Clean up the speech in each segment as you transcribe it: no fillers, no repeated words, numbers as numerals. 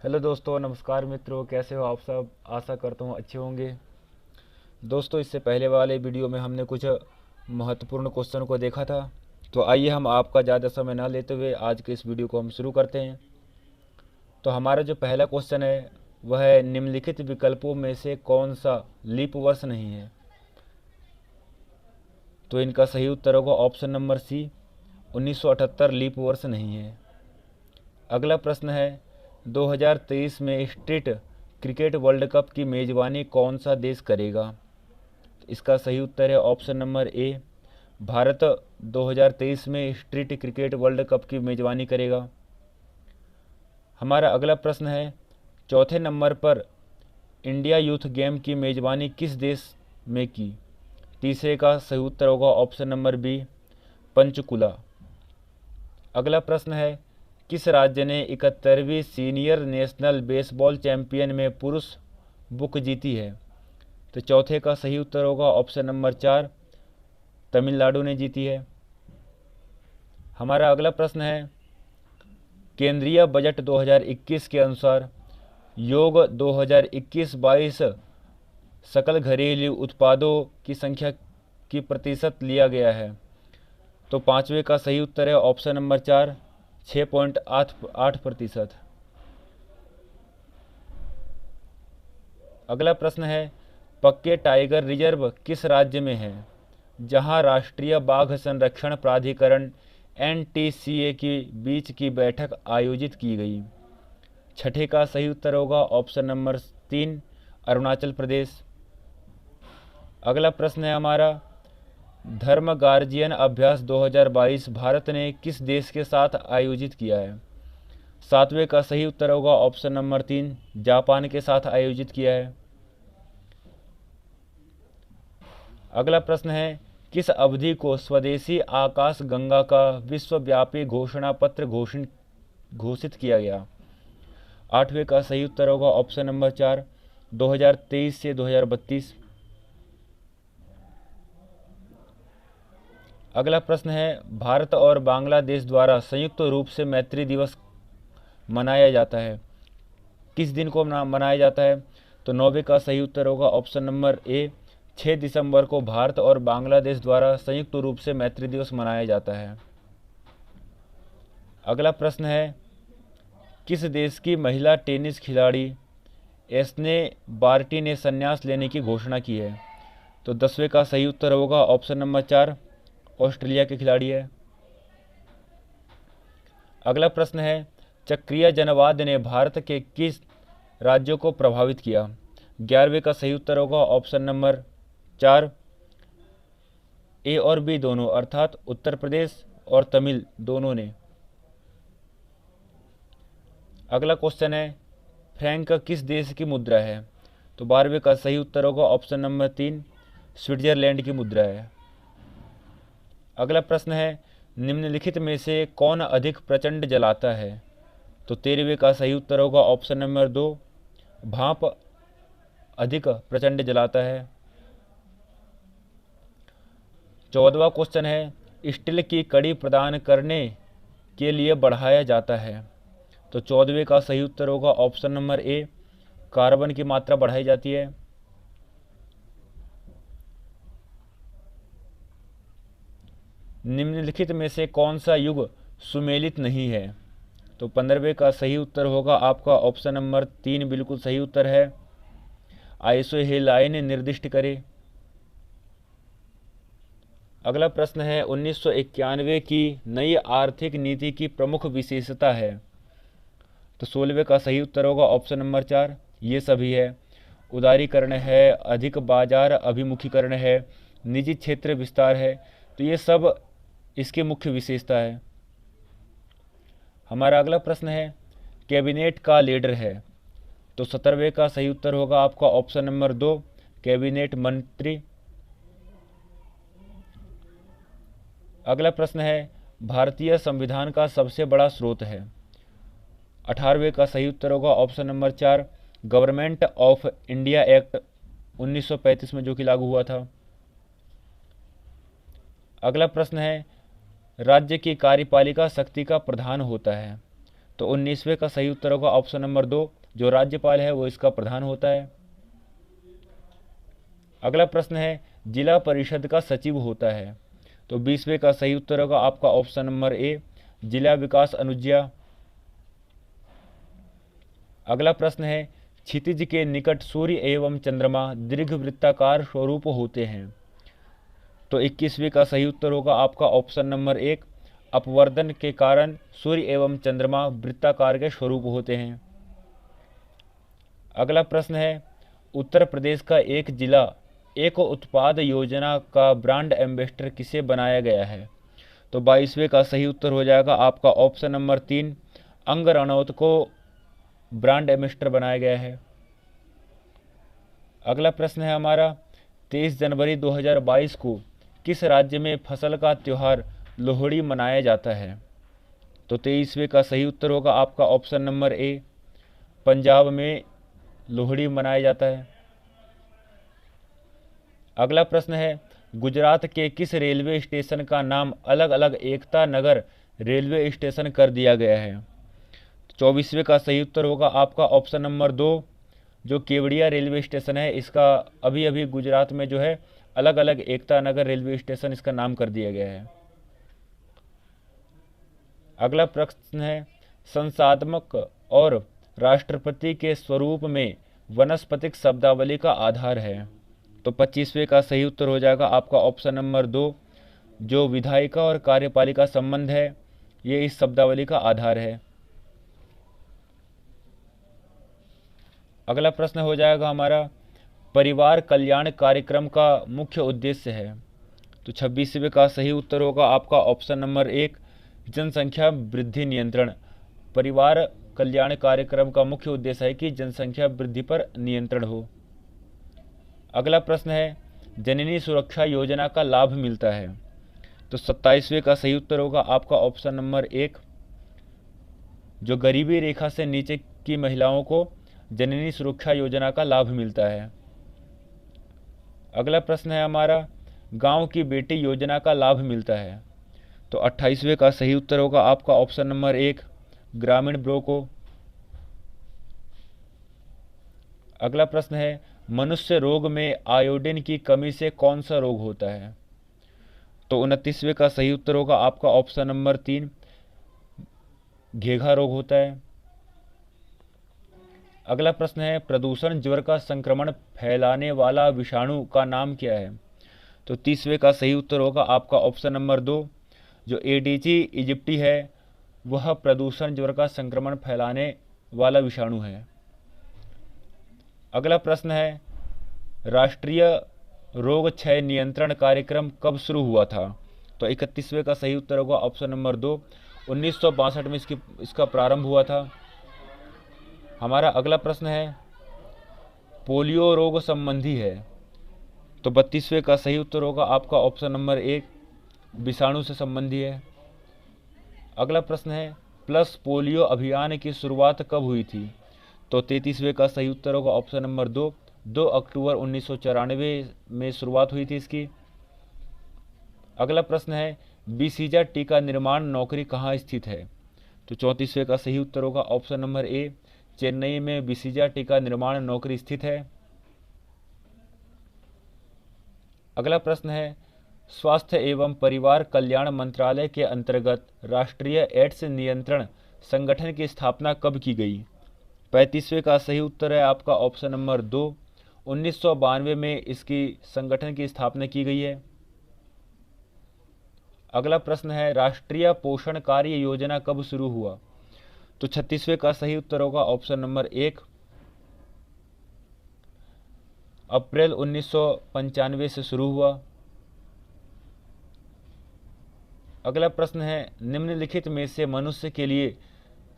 Hello दोस्तों, नमस्कार मित्रों। कैसे हो आप सब? आशा करता हूँ अच्छे होंगे। दोस्तों, इससे पहले वाले वीडियो में हमने कुछ महत्वपूर्ण क्वेश्चन को देखा था। तो आइए हम आपका ज़्यादा समय ना लेते हुए आज के इस वीडियो को हम शुरू करते हैं। तो हमारा जो पहला क्वेश्चन है वह है, निम्नलिखित विकल्पों में से कौन सा लीप वर्ष नहीं है? तो इनका सही उत्तर होगा ऑप्शन नंबर सी, 1978 लीप वर्ष नहीं है। अगला प्रश्न है, 2023 में स्ट्रीट क्रिकेट वर्ल्ड कप की मेज़बानी कौन सा देश करेगा? इसका सही उत्तर है ऑप्शन नंबर ए, भारत 2023 में स्ट्रीट क्रिकेट वर्ल्ड कप की मेज़बानी करेगा। हमारा अगला प्रश्न है, चौथे नंबर पर इंडिया यूथ गेम की मेज़बानी किस देश में की? तीसरे का सही उत्तर होगा ऑप्शन नंबर बी, पंचकुला। अगला प्रश्न है, किस राज्य ने 71वीं सीनियर नेशनल बेसबॉल चैंपियन में पुरुष बुक जीती है? तो चौथे का सही उत्तर होगा ऑप्शन नंबर 4, तमिलनाडु ने जीती है। हमारा अगला प्रश्न है, केंद्रीय बजट 2021 के अनुसार योग 2021-22 सकल घरेलू उत्पादों की संख्या की प्रतिशत लिया गया है। तो पाँचवें का सही उत्तर है ऑप्शन नंबर 4, 6.8%। अगला प्रश्न है, पक्के टाइगर रिजर्व किस राज्य में है जहां राष्ट्रीय बाघ संरक्षण प्राधिकरण NTCA की बीच की बैठक आयोजित की गई? छठे का सही उत्तर होगा ऑप्शन नंबर 3, अरुणाचल प्रदेश। अगला प्रश्न है हमारा, धर्म गार्जियन अभ्यास 2022 भारत ने किस देश के साथ आयोजित किया है? सातवें का सही उत्तर होगा ऑप्शन नंबर 3, जापान के साथ आयोजित किया है। अगला प्रश्न है, किस अवधि को स्वदेशी आकाश गंगा का विश्वव्यापी घोषणा पत्र घोषित किया गया? आठवें का सही उत्तर होगा ऑप्शन नंबर 4, 2023 से 2032। अगला प्रश्न है, भारत और बांग्लादेश द्वारा संयुक्त रूप से मैत्री दिवस मनाया जाता है, किस दिन को मनाया जाता है? तो नौवे का सही उत्तर होगा ऑप्शन नंबर ए, 6 दिसंबर को भारत और बांग्लादेश द्वारा संयुक्त रूप से मैत्री दिवस मनाया जाता है। अगला प्रश्न है, किस देश की महिला टेनिस खिलाड़ी एस्ने बार्टी ने संन्यास लेने की घोषणा की है? तो 10वें का सही उत्तर होगा ऑप्शन नंबर 4, ऑस्ट्रेलिया के खिलाड़ी है। अगला प्रश्न है, चक्रीय जनवाद ने भारत के किस राज्यों को प्रभावित किया? 11वें का सही उत्तर होगा ऑप्शन नंबर 4, ए और बी दोनों, अर्थात उत्तर प्रदेश और तमिल दोनों ने। अगला क्वेश्चन है, फ्रैंक किस देश की मुद्रा है? तो 12वें का सही उत्तर होगा ऑप्शन नंबर 3, स्विट्जरलैंड की मुद्रा है। अगला प्रश्न है, निम्नलिखित में से कौन अधिक प्रचंड जलाता है? तो 13वें का सही उत्तर होगा ऑप्शन नंबर 2, भाप अधिक प्रचंड जलाता है। 14वां क्वेश्चन है, स्टील की कड़ी प्रदान करने के लिए बढ़ाया जाता है? तो 14वें का सही उत्तर होगा ऑप्शन नंबर ए, कार्बन की मात्रा बढ़ाई जाती है। निम्नलिखित में से कौन सा युग सुमेलित नहीं है? तो 15वें का सही उत्तर होगा आपका ऑप्शन नंबर 3, बिल्कुल सही उत्तर है, आइसोहेलाइन निर्दिष्ट करे। अगला प्रश्न है, 1991 की नई आर्थिक नीति की प्रमुख विशेषता है? तो 16वें का सही उत्तर होगा ऑप्शन नंबर 4, ये सभी है। उदारीकरण है, अधिक बाजार अभिमुखीकरण है, निजी क्षेत्र विस्तार है। तो ये सब इसकी मुख्य विशेषता है। हमारा अगला प्रश्न है, कैबिनेट का लीडर है? तो 17वें का सही उत्तर होगा आपका ऑप्शन नंबर 2, कैबिनेट मंत्री। अगला प्रश्न है, भारतीय संविधान का सबसे बड़ा स्रोत है? 18वें का सही उत्तर होगा option number 4, government of India act 1935 में जो कि लागू हुआ था। अगला प्रश्न है, राज्य की कार्यपालिका शक्ति का प्रधान होता है? तो 19वें का सही उत्तर होगा ऑप्शन नंबर 2, जो राज्यपाल है वो इसका प्रधान होता है। अगला प्रश्न है जिला परिषद का सचिव होता है। तो 20वें का सही उत्तर होगा आपका ऑप्शन नंबर ए, जिला विकास अनुज्ञा। अगला प्रश्न है क्षितिज के निकट सूर्य एवं चंद्रमा दीर्घवृत्ताकार स्वरूप होते हैं। तो 21वें का सही उत्तर होगा आपका ऑप्शन नंबर 1, अपवर्तन के कारण सूर्य एवं चंद्रमा वृत्ताकार के स्वरूप होते हैं। अगला प्रश्न है उत्तर प्रदेश का एक जिला एक उत्पाद योजना का ब्रांड एम्बेसडर किसे बनाया गया है। तो 22वें का सही उत्तर हो जाएगा आपका ऑप्शन नंबर 3, अंग रनौत को ब्रांड एम्बेसडर बनाया गया है। अगला प्रश्न है हमारा 23 जनवरी 2022 को किस राज्य में फसल का त्यौहार लोहड़ी मनाया जाता है। तो 23वें का सही उत्तर होगा आपका ऑप्शन नंबर ए, पंजाब में लोहड़ी मनाया जाता है। अगला प्रश्न है गुजरात के किस रेलवे स्टेशन का नाम अलग अलग एकता नगर रेलवे स्टेशन कर दिया गया है। 24वें का सही उत्तर होगा आपका ऑप्शन नंबर 2, जो केवड़िया रेलवे स्टेशन है इसका अभी अभी गुजरात में जो है अलग अलग एकता नगर रेलवे स्टेशन इसका नाम कर दिया गया है। अगला प्रश्न है संसाधक और राष्ट्रपति के स्वरूप में वनस्पतिक शब्दावली का आधार है। तो 25वें का सही उत्तर हो जाएगा आपका ऑप्शन नंबर 2, जो विधायिका और कार्यपालिका संबंध है ये इस शब्दावली का आधार है। अगला प्रश्न हो जाएगा हमारा परिवार कल्याण कार्यक्रम का मुख्य उद्देश्य है। तो 26वें का सही उत्तर होगा आपका ऑप्शन नंबर 1, जनसंख्या वृद्धि नियंत्रण। परिवार कल्याण कार्यक्रम का मुख्य उद्देश्य है कि जनसंख्या वृद्धि पर नियंत्रण हो। अगला प्रश्न है जननी सुरक्षा योजना का लाभ मिलता है। तो 27वें का सही उत्तर होगा आपका ऑप्शन नंबर 1, जो गरीबी रेखा से नीचे की महिलाओं को जननी सुरक्षा योजना का लाभ मिलता है। अगला प्रश्न है हमारा गांव की बेटी योजना का लाभ मिलता है। तो 28वें का सही उत्तर होगा आपका ऑप्शन नंबर 1, ग्रामीण ब्लॉक को। अगला प्रश्न है मनुष्य रोग में आयोडीन की कमी से कौन सा रोग होता है। तो 29वें का सही उत्तर होगा आपका ऑप्शन नंबर 3, घेघा रोग होता है। अगला प्रश्न है प्रदूषण ज्वर का संक्रमण फैलाने वाला विषाणु का नाम क्या है। तो 30वें का सही उत्तर होगा आपका ऑप्शन नंबर 2, जो एडिजी इजिप्टी है वह प्रदूषण ज्वर का संक्रमण फैलाने वाला विषाणु है। अगला प्रश्न है राष्ट्रीय रोग क्षय नियंत्रण कार्यक्रम कब शुरू हुआ था। तो 31वें का सही उत्तर होगा ऑप्शन नंबर 2, 1962 में इसका प्रारंभ हुआ था। हमारा अगला प्रश्न है पोलियो रोग संबंधी है। तो 32वें का सही उत्तर होगा आपका ऑप्शन नंबर 1, विषाणु से संबंधी है। अगला प्रश्न है प्लस पोलियो अभियान की शुरुआत कब हुई थी। तो 33वें का सही उत्तर होगा ऑप्शन नंबर 2 अक्टूबर 1994 में शुरुआत हुई थी इसकी। अगला प्रश्न है बीसीजा टीका निर्माण नौकरी कहाँ स्थित है। तो 34वें का सही उत्तर होगा ऑप्शन नंबर ए, चेन्नई में बीसीजा टीका निर्माण नौकरी स्थित है। अगला प्रश्न है स्वास्थ्य एवं परिवार कल्याण मंत्रालय के अंतर्गत राष्ट्रीय एड्स नियंत्रण संगठन की स्थापना कब की गई। 35वें का सही उत्तर है आपका ऑप्शन नंबर 2, 1992 में इसकी संगठन की स्थापना की गई है। अगला प्रश्न है राष्ट्रीय पोषण कार्य योजना कब शुरू हुआ। तो 36वें का सही उत्तर होगा ऑप्शन नंबर 1, अप्रैल 1995 से शुरू हुआ। अगला प्रश्न है निम्नलिखित में से मनुष्य के लिए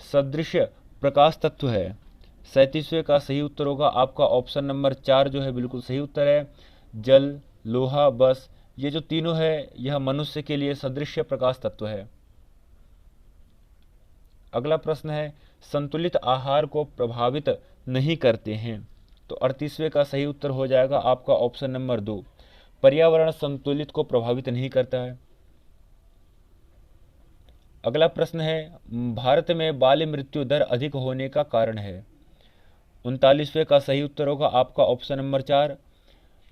सदृश प्रकाश तत्व है। 37वें का सही उत्तर होगा आपका ऑप्शन नंबर 4 जो है बिल्कुल सही उत्तर है, जल, लोहा, बस, ये जो तीनों है यह मनुष्य के लिए सदृश्य प्रकाश तत्व है। अगला प्रश्न है संतुलित आहार को प्रभावित नहीं करते हैं। तो 38वें का सही उत्तर हो जाएगा आपका ऑप्शन नंबर 2, पर्यावरण संतुलित को प्रभावित नहीं करता है। अगला प्रश्न है, भारत में बाल मृत्यु दर अधिक होने का कारण है। 39वें का सही उत्तर होगा आपका ऑप्शन नंबर 4,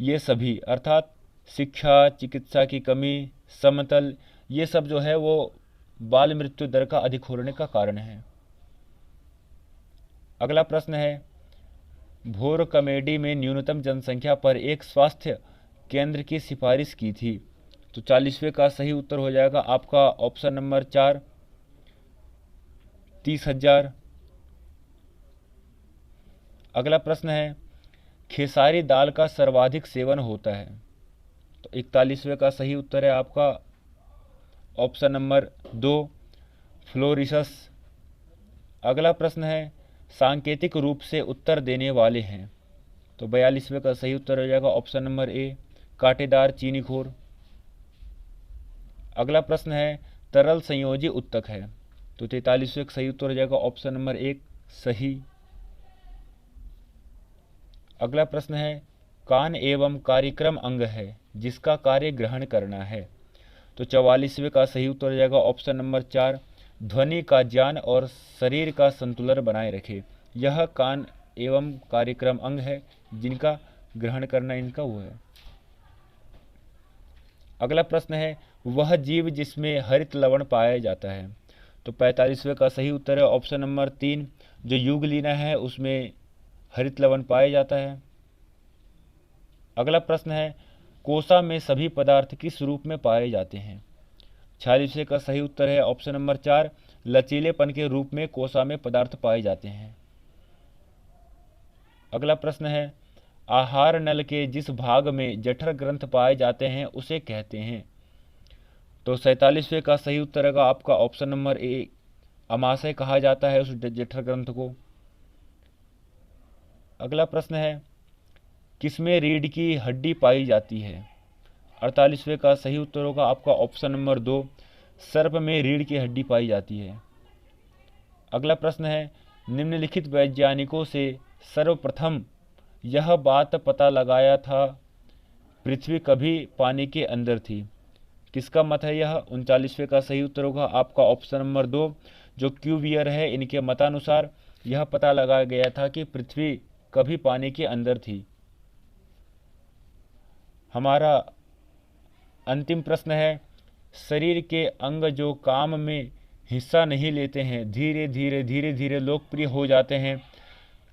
ये सभी, अर्थात शिक्षा, चिकित्सा की कमी, समतल, ये सब जो है वो बाल मृत्यु दर का अधिक होने का कारण है। अगला प्रश्न है, भोर कमेटी में न्यूनतम जनसंख्या पर एक स्वास्थ्य केंद्र की सिफारिश की थी। तो 40वें का सही उत्तर हो जाएगा आपका ऑप्शन नंबर 4, 30,000। अगला प्रश्न है, खेसारी दाल का सर्वाधिक सेवन होता है। तो 41वें का सही उत्तर है आपका ऑप्शन नंबर 2, फ्लोरिसस। अगला प्रश्न है, सांकेतिक रूप से उत्तर देने वाले हैं। तो 42वें का सही उत्तर हो जाएगा ऑप्शन नंबर ए, कांटेदार चीनीखोर। अगला प्रश्न है, तरल संयोजी उत्तक है। तो 43वें का सही उत्तर हो जाएगा ऑप्शन नंबर 1, सही। अगला प्रश्न है, कान एवं कार्यक्रम अंग है जिसका कार्य ग्रहण करना है। तो 44वें का सही उत्तर हो जाएगा ऑप्शन नंबर 4, ध्वनि का ज्ञान और शरीर का संतुलन बनाए रखे। यह कान एवं कार्यक्रम अंग है जिनका ग्रहण करना इनका वो है। अगला प्रश्न है, वह जीव जिसमें हरित लवण पाया जाता है। तो 45वें का सही उत्तर है ऑप्शन नंबर 3, जो यूगलीना है उसमें हरित लवण पाया जाता है। अगला प्रश्न है, कोसा में सभी पदार्थ किस रूप में पाए जाते हैं। 46वें का सही उत्तर है ऑप्शन नंबर 4, लचीलेपन के रूप में कोसा में पदार्थ पाए जाते हैं। अगला प्रश्न है, आहार नल के जिस भाग में जठर ग्रंथ पाए जाते हैं उसे कहते हैं। तो 47वें का सही उत्तर है आपका ऑप्शन नंबर ए, अमाशय कहा जाता है उस जठर ग्रंथ को। अगला प्रश्न है, किसमें रीढ़ की हड्डी पाई जाती है। 48वें का सही उत्तर होगा आपका ऑप्शन नंबर 2, सर्प में रीढ़ की हड्डी पाई जाती है। अगला प्रश्न है, निम्नलिखित वैज्ञानिकों से सर्वप्रथम यह बात पता लगाया था पृथ्वी कभी पानी के अंदर थी। किसका मत है यह। 39वें का सही उत्तर होगा आपका ऑप्शन नंबर 2, जो क्यूवियर है इनके मतानुसार यह पता लगाया गया था कि पृथ्वी कभी पानी के अंदर थी। हमारा अंतिम प्रश्न है, शरीर के अंग जो काम में हिस्सा नहीं लेते हैं धीरे धीरे लोकप्रिय हो जाते हैं,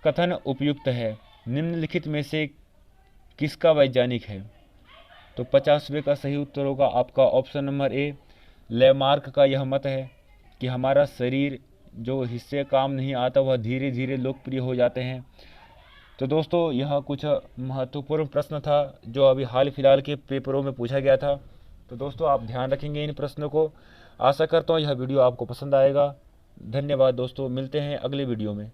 कथन उपयुक्त है। निम्नलिखित में से किसका वैज्ञानिक है। तो 50वें का सही उत्तर होगा आपका ऑप्शन नंबर ए, लेमार्क का यह मत है कि हमारा शरीर जो हिस्से काम नहीं आता वह धीरे धीरे लोकप्रिय हो जाते हैं। तो दोस्तों यह कुछ महत्वपूर्ण प्रश्न था जो अभी हाल फिलहाल के पेपरों में पूछा गया था। तो दोस्तों आप ध्यान रखेंगे इन प्रश्नों को। आशा करता हूँ यह वीडियो आपको पसंद आएगा। धन्यवाद दोस्तों, मिलते हैं अगले वीडियो में।